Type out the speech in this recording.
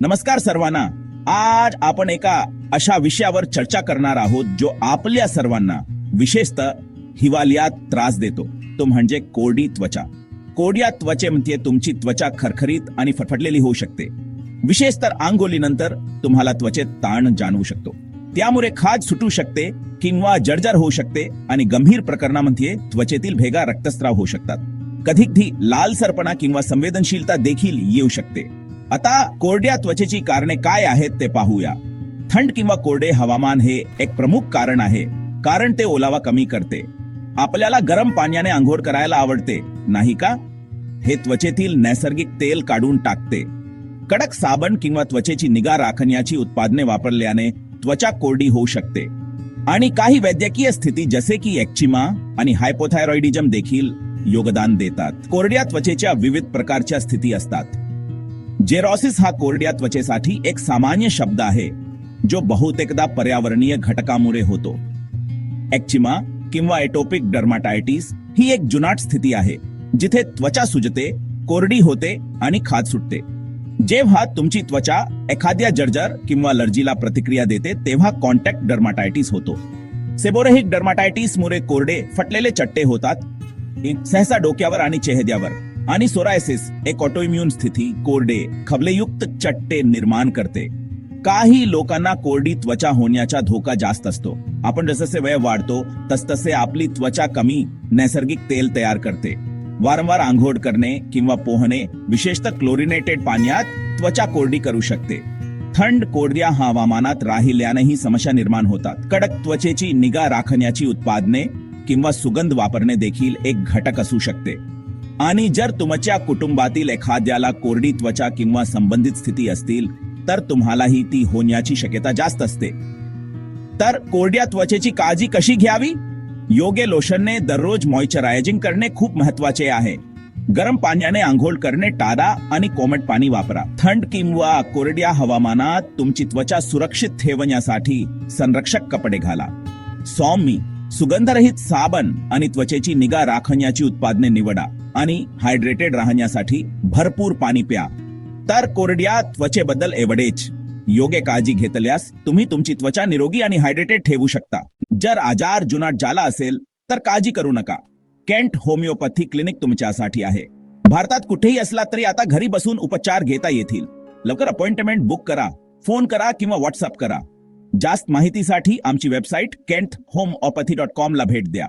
नमस्कार सर्वांना. आज आपण एका अशा विषयावर चर्चा करणार आहोत जो आपल्या सर्वांना विशेषतः हिवाळ्यात त्रास देतो, तो म्हणजे कोरडी त्वचा. कोरड्या त्वचेमध्ये तुमची त्वचा खरखरीत आणि फटफटलेली होऊ शकते. विशेषतः आंघोळीनंतर तुम्हाला त्वचेत ताण जाणवू शकतो. त्यामुळे खाज सुटू शकते किंवा जर्जर होऊ शकते आणि गंभीर प्रकरणामध्ये त्वचेतील भेगा रक्तस्राव होऊ शकतात. कधीकधी लालसरपणा किंवा संवेदनशीलता देखील येऊ शकते. आता कोरड्या त्वचेची कारणे काय आहेत ते पाहूया. थंड किंवा कोरडे हवामान हे एक प्रमुख कारण आहे, कारण ते ओलावा कमी करते. आपल्याला गरम पाण्याने आंघोळ करायला आवडते, नाही का? हे त्वचेतील नैसर्गिक तेल काढून टाकते. कडक साबण किंवा त्वचेची निगा राखण्याची उत्पादने वापरल्याने त्वचा कोरडी होऊ शकते. आणि काही वैद्यकीय स्थिती जसे की एक्झिमा आणि हायपोथायरॉइडिझम देखील योगदान देतात. कोरड्या त्वचेच्या विविध प्रकारच्या स्थिती असतात. जेरॉसिस हा कोरड्या त्वचेसाठी एक सामान्य शब्द आहे, जो बहुतेकदा पर्यावरणीय घटकामुळे होतो. एक्झिमा किंवा एटोपिक डर्माटायटिस ही एक जुनाट स्थिती आहे, जिथे त्वचा सुजते, कोरडी होते आणि खाज सुटते. जेव्हा तुमची त्वचा एखाद्या जर्जर किंवा अलर्जीला प्रतिक्रिया देते, तेव्हा कॉन्टॅक्ट डर्माटायटिस होतो. सेबोरेहिक डर्माटायटिस मुळे कोरडे फटलेले चट्टे होतात, सहसा डोक्यावर आणि चेहऱ्यावर. आणि सोरायसिस एक ऑटोइम्यून स्थिती कोरडे खवलेयुक्त चट्टे निर्माण करते. काही लोकांना कोरडी त्वचा होण्याचा धोका जास्त असतो. आपण जसजसे वय वाढतो तसतसे आपली त्वचा कमी नैसर्गिक तेल तयार करते. वारंवार आंघोळ करणे किंवा पोहणे, विशेषतः क्लोरिनेटेड पाण्यात, त्वचा कोरडी करू शकते. थंड कोरड्या हवामानात राहिल्यानेही समस्या निर्माण होतात. कडक त्वचेची निगा राखण्याची उत्पादने किंवा सुगंध वापरणे देखील एक घटक असू शकते. आणि जर तुमच्या कुटुंबातील एखाद्याला कोरडी त्वचा किंवा संबंधित स्थिती असतील, तर तुम्हालाही ती होण्याची शक्यता जास्त असते. तर कोरड्या त्वचेची काळजी कशी घ्यावी? योग्य लोशनने दररोज मॉइश्चरायझिंग करणे खूप महत्वाचे आहे. गरम पाण्याने आंघोळ करणे टाळा आणि कोमट पाणी वापरा. थंड किंवा कोरड्या हवामानात तुमची त्वचा सुरक्षित ठेवण्यासाठी संरक्षक कपडे घाला. सौम्य सुगंधरहित साबण आणि त्वचेची निगा राखण्याची उत्पादने निवडा. आणि हायड्रेटेड राहण्यासाठी भरपूर पाणी प्या. तर कोरड्या त्वचेबद्दल एवढेच. योग्य काळजी घेतल्यास तुम्ही तुमची त्वचा निरोगी आणि हायड्रेटेड ठेवू शकता. जर आजार जुनाट झाला असेल तर काळजी करू नका. केंट होमिओपॅथी क्लिनिक तुमच्यासाठी आहे. भारतात कुठेही असला तरी आता घरी बसून उपचार घेता येतील. लवकर अपॉइंटमेंट बुक करा, फोन करा किंवा व्हॉट्सअप करा. जास्त माहितीसाठी आमची वेबसाईट kenthomeopathy.com ला भेट द्या.